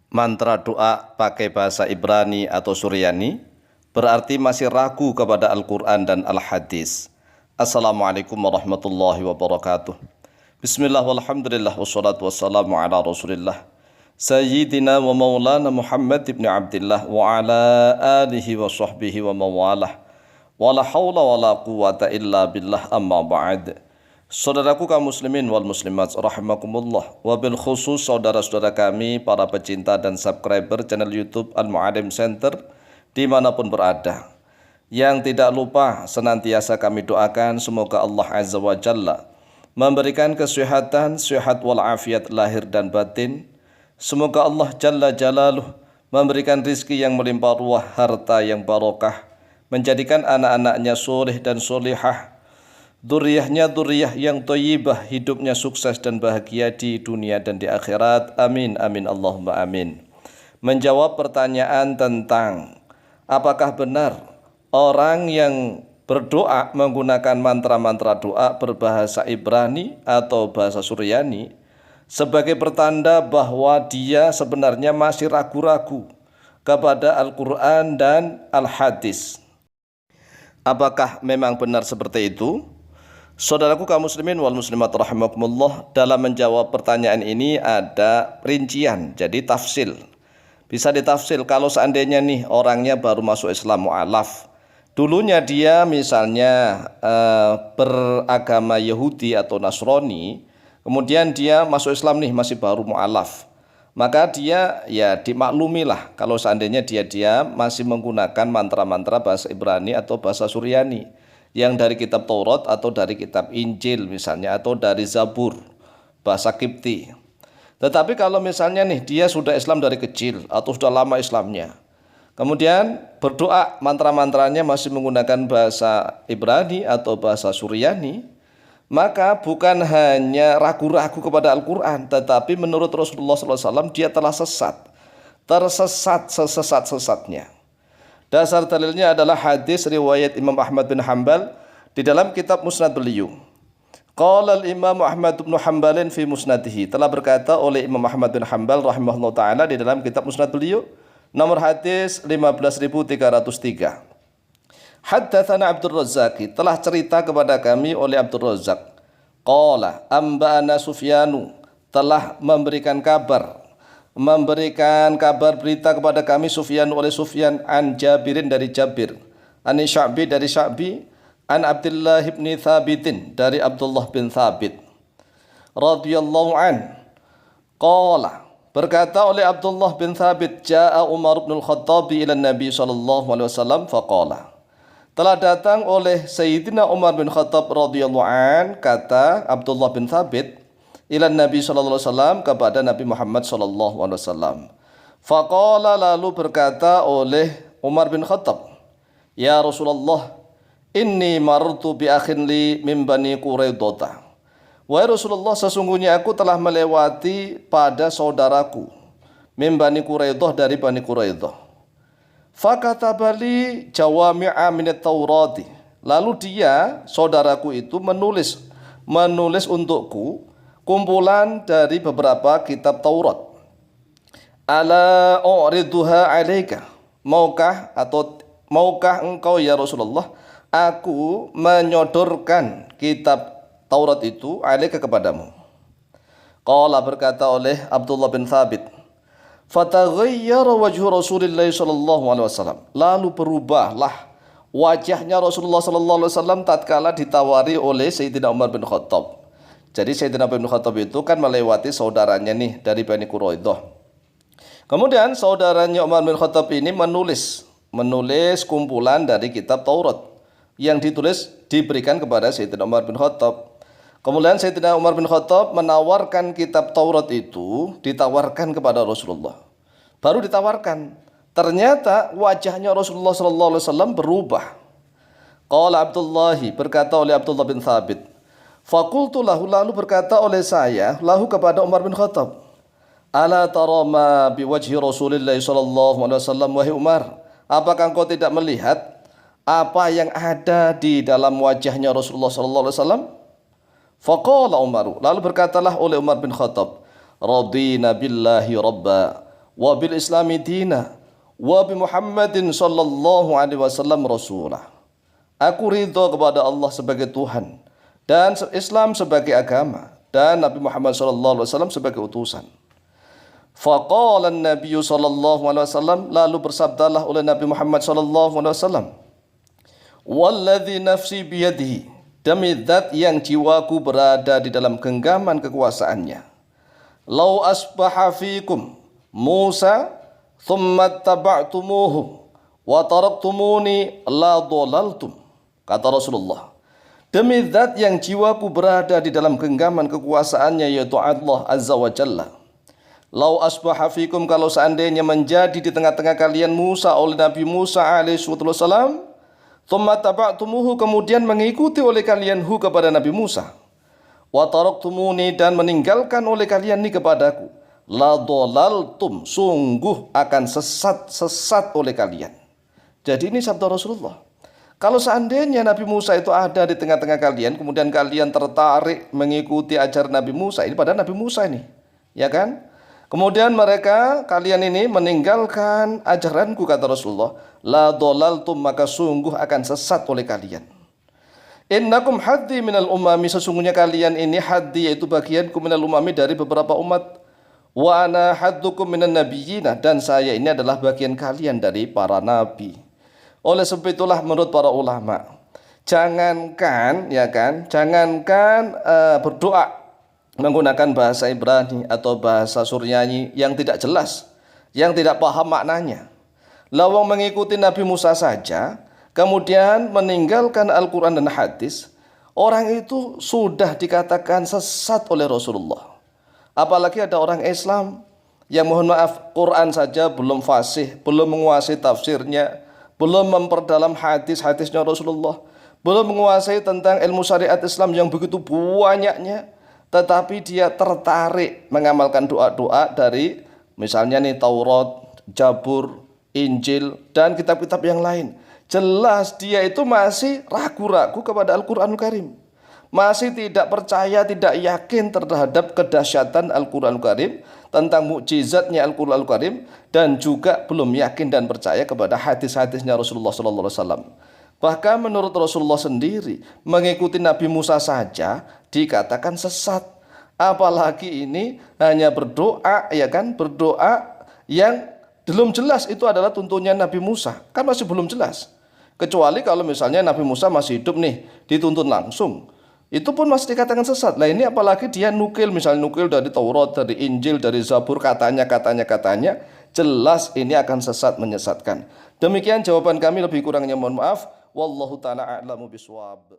mantra doa pakai bahasa Ibrani atau Suryani berarti masih ragu kepada Al-Quran dan Al-Hadis. Assalamualaikum warahmatullahi wabarakatuh. Bismillah walhamdulillah wassalatu wassalamu ala rasulillah Sayyidina wa maulana Muhammad ibn Abdillah wa ala alihi wa sahbihi wa mawalah wa la hawla wa la quwata illa billah amma ba'd. Saudaraku kaum muslimin wal muslimat rahimakumullah, wabil khusus saudara-saudara kami para pecinta dan subscriber channel YouTube Al-Mu'alim Center dimanapun berada, yang tidak lupa senantiasa kami doakan semoga Allah Azza wa Jalla memberikan kesehatan, sehat walafiat lahir dan batin. Semoga Allah Jalla Jalaluh memberikan rizki yang melimpah ruah, harta yang barokah, menjadikan anak-anaknya soleh dan solihah, Duriyahnya duriyah yang thayyibah, hidupnya sukses dan bahagia di dunia dan di akhirat. Amin amin Allahumma amin. Menjawab pertanyaan tentang apakah benar orang yang berdoa menggunakan mantra-mantra doa berbahasa Ibrani atau bahasa Suryani sebagai pertanda bahwa dia sebenarnya masih ragu-ragu kepada Al-Quran dan Al-Hadis. Apakah memang benar seperti itu? Saudaraku kaum muslimin wal muslimat rahimakumullah, dalam menjawab pertanyaan ini ada rincian, jadi tafsil. Bisa ditafsil kalau seandainya nih orangnya baru masuk Islam mu'alaf. Dulunya dia misalnya beragama Yahudi atau Nasrani, kemudian dia masuk Islam nih masih baru mu'alaf. Maka dia ya dimaklumilah kalau seandainya dia masih menggunakan mantra-mantra bahasa Ibrani atau bahasa Suryani, yang dari kitab Taurat atau dari kitab Injil misalnya, atau dari Zabur bahasa Kipti. Tetapi kalau misalnya nih dia sudah Islam dari kecil atau sudah lama Islamnya, kemudian berdoa mantra-mantranya masih menggunakan bahasa Ibrani atau bahasa Suryani, maka bukan hanya ragu-ragu kepada Al-Quran, tetapi menurut Rasulullah SAW dia telah tersesat sesat-sesatnya. Dasar dalilnya adalah hadis riwayat Imam Ahmad bin Hanbal di dalam kitab Musnad beliau. Qala al-Imam Ahmad bin Hanbalin fi musnadihi, telah berkata oleh Imam Ahmad bin Hanbal rahimahullah ta'ala di dalam kitab Musnad beliau, nomor hadis 15.303. Haddatsana Abdul Razzaq, telah cerita kepada kami oleh Abdul Razzaq. Qala amba'ana Sufyanu, telah memberikan kabar berita kepada kami Sufyan oleh Sufyan an Jabirin dari Jabir, an Sya'bi dari Sya'bi, an Abdullah bin Thabitin dari Abdullah bin Thabit radhiyallahu an. Qala, berkata oleh Abdullah bin Thabit, jaa Umar bin Al-Khattab ila Nabi sallallahu alaihi wasallam faqala, telah datang oleh Sayyidina Umar bin Khattab radhiyallahu an, kata Abdullah bin Thabit, ila Nabi sallallahu alaihi wasallam, kepada Nabi Muhammad sallallahu alaihi wasallam. Faqala, lalu berkata oleh Umar bin Khattab, ya Rasulullah, inni marartu bi akhin li min Bani Quraidah. Wahai Rasulullah, sesungguhnya aku telah melewati pada saudaraku min Bani Quraidah, dari Bani Quraidah. Fakatabali jawami'a minat Taurati, lalu dia saudaraku itu menulis untukku kumpulan dari beberapa kitab Taurat. Ala u'riduha alaika, maukah engkau ya Rasulullah aku menyodorkan kitab Taurat itu alaika kepadamu. Qala, berkata oleh Abdullah bin Thabit, fataghayyara wajhu Rasulillah sallallahu alaihi wasallam, lalu berubahlah wajahnya Rasulullah sallallahu alaihi wasallam tatkala ditawari oleh Sayyidina Umar bin Khattab. Jadi Sayyidina Umar bin Khattab itu kan melewati saudaranya nih dari Bani Quraidah. Kemudian saudaranya Umar bin Khattab ini menulis kumpulan dari kitab Taurat yang diberikan kepada Sayyidina Umar bin Khattab. Kemudian Sayyidina Umar bin Khattab menawarkan kitab Taurat itu, ditawarkan kepada Rasulullah. Baru ditawarkan, ternyata wajahnya Rasulullah sallallahu alaihi wasallam berubah. Qala Abdullah, berkata oleh Abdullah bin Thabit, fakultu lahu, lalu berkata oleh saya lahu kepada Umar bin Khattab, ala tara ma biwajhi Rasulillah sallallahu alaihi wasallam, wahai Umar, apakah engkau tidak melihat apa yang ada di dalam wajahnya Rasulullah sallallahu alaihi wasallam? Faqala Umar, lalu berkatalah oleh Umar bin Khattab, radina billahi rabba wa bil islami dina wa bi Muhammadin sallallahu alaihi wasallam rasulah. Aku ridho kepada Allah sebagai Tuhan dan Islam sebagai agama dan Nabi Muhammad sallallahu alaihi wasallam sebagai utusan. Faqala an-nabiy sallallahu alaihi wasallam, lalu bersabdalah oleh Nabi Muhammad sallallahu alaihi wasallam, walladzi nafsi biyadihi, demi zat yang jiwaku berada di dalam genggaman kekuasaannya, lau asbaha fikum Musa thumma taba'tumuhu wa taraktumuni la dhalaltum. Kata Rasulullah, demi zat yang jiwaku berada di dalam genggaman kekuasaannya, yaitu Allah Azza wa Jalla, lau asbaha fikum, kalau seandainya menjadi di tengah-tengah kalian Musa oleh Nabi Musa alaihi wassalam, thumma taba'tumuhu, kemudian mengikuti oleh kalian kepada Nabi Musa, wa taraktumuni, dan meninggalkan oleh kalian kepadaku, la dhalaltum, sungguh akan sesat oleh kalian. Jadi ini sabda Rasulullah. Kalau seandainya Nabi Musa itu ada di tengah-tengah kalian, kemudian kalian tertarik mengikuti ajaran Nabi Musa, ini pada Nabi Musa ini, ya kan? Kemudian kalian ini meninggalkan ajaranku, kata Rasulullah, la dhalaltum, maka sungguh akan sesat oleh kalian. Innakum haddi minal umami, sesungguhnya kalian ini haddi, yaitu bagianku, minal umami, dari beberapa umat. Wa ana haddukum minan nabiyina, dan saya ini adalah bagian kalian dari para nabi. Oleh sebab itulah menurut para ulama, jangankan berdoa menggunakan bahasa Ibrani atau bahasa Suryani yang tidak jelas, yang tidak paham maknanya. Lawang mengikuti Nabi Musa saja, kemudian meninggalkan Al-Quran dan hadis, orang itu sudah dikatakan sesat oleh Rasulullah. Apalagi ada orang Islam yang, mohon maaf, Quran saja belum fasih, belum menguasai tafsirnya, belum memperdalam hadis-hadisnya Rasulullah, belum menguasai tentang ilmu syariat Islam yang begitu banyaknya, tetapi dia tertarik mengamalkan doa-doa dari misalnya Taurat, Jabur, Injil, dan kitab-kitab yang lain. Jelas dia itu masih ragu-ragu kepada Al-Quranul Karim, masih tidak percaya, tidak yakin terhadap kedahsyatan Al-Quranul Karim, tentang mukjizatnya Al-Quranul Karim, dan juga belum yakin dan percaya kepada hadis-hadisnya Rasulullah SAW. Bahkan menurut Rasulullah sendiri, mengikuti Nabi Musa saja dikatakan sesat. Apalagi ini hanya berdoa, ya kan? Berdoa yang belum jelas itu adalah tuntunannya Nabi Musa, kan masih belum jelas. Kecuali kalau misalnya Nabi Musa masih hidup nih, dituntun langsung, itu pun masih dikatakan sesat. Lah ini apalagi dia nukil, misalnya nukil dari Taurat, dari Injil, dari Zabur, katanya, jelas ini akan sesat, menyesatkan. Demikian jawaban kami, lebih kurangnya mohon maaf. Wallahu ta'ala a'lamu bishawab.